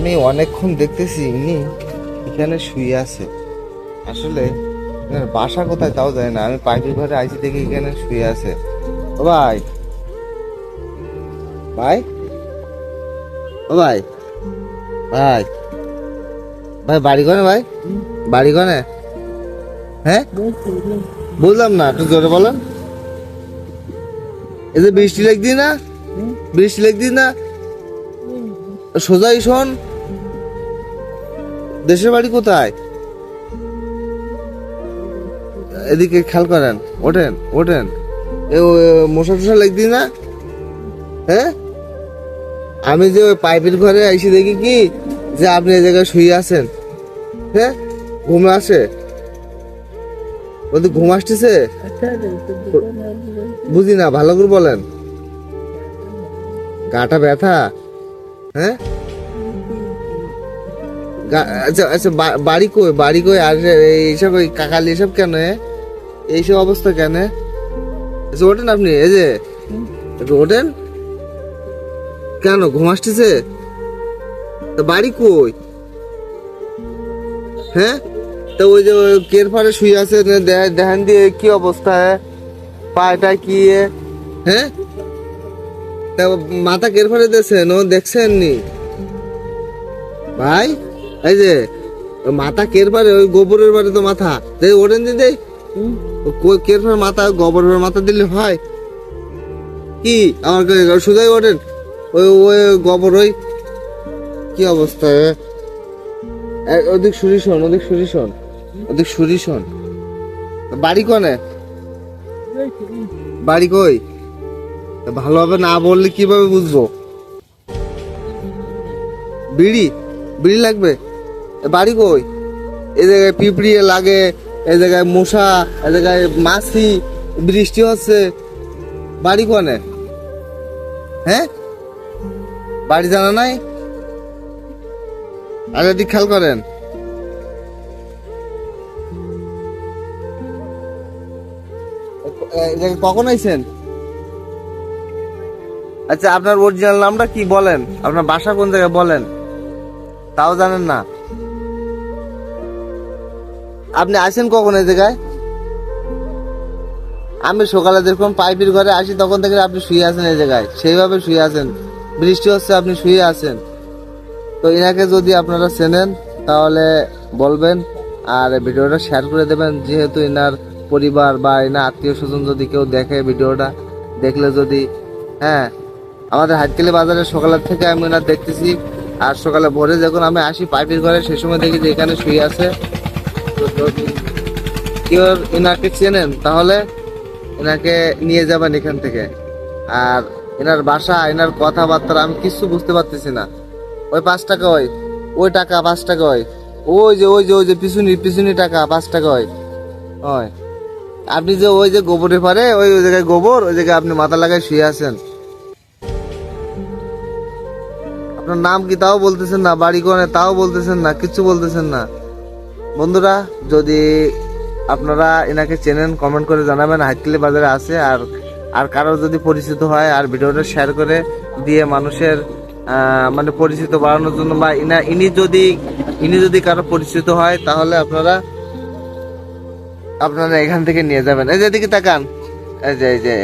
আমি অনেকক্ষণ দেখতেছি ইনি এখানে শুয়ে আছে। আসলে এনার বাসা কোথায় তাও যায় না। আমি পাইপের ঘরে আইসি দেখি এখানে শুয়ে আছে। ও ভাই, ভাই, ও ভাই, ভাই, ভাই বাড়ি কোনে ভাই? বাড়ি কোনে? হ্যাঁ, বুঝলাম না, একটু জোরে বলেন। এই যে বৃষ্টি লেগদি না, বৃষ্টি লেগদি না, সোজাই শোন। দেশের বাড়ি কোথায়? এদিকে খেয়াল করেন। ওঠেন, ওঠেন। মশা টশা লেগদি না? হ্যাঁ, আমি যে ওই পাইপের ঘরে এসে দেখি কি যে আপনি এই জায়গায় শুয়ে আছেন। হ্যাঁ, ঘুম আসে? বলতে ঘুম আসতেছে? বুঝি না, ভালো করে বলেন। গাটা ব্যথা? হ্যাঁ, আচ্ছা আচ্ছা, বাড়ি কই, বাড়ি কই? আর এইসব ওই কাকালি এসব কেন? এইসব অবস্থা কেন? আচ্ছা ওঠেন আপনি, এই যে একটু ওঠেন। কেন ঘুম আসতেছে? বাড়ি কই? হ্যাঁ, তো ওই যে কের ফারে শুয়ে আছে, দেখেন দিয়ে কি অবস্থা? পায়টা কি? হ্যাঁ, তা মাথা কের ফারে দিয়েছেন, ও দেখছেন নি ভাই? এই যে মাথা কের পারে, ওই গোবরের বাড়ি তো মাথা ওঠেন দিদি। কের ফারে মাথা, গোবরের মাথা দিলে হয় কি? আমার সোজাই ওঠেন। ওই ওই গোবর, ওই কি অবস্থা? ওদিক সুরি শোন, ওদিক সুরি শোন, ওদিক সুরি শোন। বাড়ি কনে? বাড়ি কই? ভালোভাবে না বললে কিভাবে বুঝবো? বিড়ি, বিড়ি লাগবে? বাড়ি কই? এই জায়গায় পিঁপড়ি লাগে, এই জায়গায় মশা, এই জায়গায় মাছি, বৃষ্টি হচ্ছে। বাড়ি কনে? হ্যাঁ, বাড়ি জানা নাই? আর এদিক খেয়াল করেন। কখন আইছেন? আচ্ছা আপনার অরিজিনাল নামটা কি বলেন? আপনার বাসা কোন জায়গায় বলেন? তাও জানেন না? আপনি আসেন কখন এই জায়গায়? আমি সকালে দেখুন পাইপের ঘরে আসি, তখন থেকে আপনি শুয়ে আছেন এই জায়গায়, সেইভাবে শুয়ে আছেন। বৃষ্টি হচ্ছে, আপনি শুয়ে আছেন। তো এনাকে যদি আপনারা চেনেন তাহলে বলবেন, আর ভিডিওটা শেয়ার করে দেবেন। যেহেতু এনার পরিবার বা এনার আত্মীয় স্বজন যদি কেউ দেখে ভিডিওটা, দেখলে যদি, হ্যাঁ, আমাদের হাটকেলি বাজারে সকালের থেকে আমি এনার দেখতেছি। আর সকালে ভোরে যখন আমি আসি পাইপের ঘরে, সেই সময় দেখি যে এখানে শুয়ে আছে। তো যদি কেউ এনাকে চেনেন তাহলে এনাকে নিয়ে যাবেন এখান থেকে। আর এনার বাসা, এনার কথাবার্তা আমি কিছু বুঝতে পারতেছি না। ওই 5 টাকা, ওই টাকা 5 টাকা, ওই যে পিছুনি পিছুনি টাকা 5 টাকা ওই। আপনি যে ওই যে গোবরের পারে, ওই ওই জায়গায় গোবর, ওই জায়গায় আপনি মাথা লাগায় শুয়ে আছেন। আপনার নাম কি তাও বলতেছেন না, বাড়ি কোনে তাও বলতেছেন না, কিচ্ছু বলতেছেন না। বন্ধুরা, যদি আপনারা এনাকে চেনেন কমেন্ট করে জানাবেন। হাটকেলি বাজারে আছে। আর আর কারোর যদি পরিচিত হয়, আর ভিডিওটা শেয়ার করে দিয়ে মানুষের মানে পরিচিত বাড়ানোর জন্য, বা ইনি যদি কারো পরিচিত হয়, তাহলে আপনারা এখান থেকে নিয়ে যাবেন। এই যে এদিকে তাকান, এই যে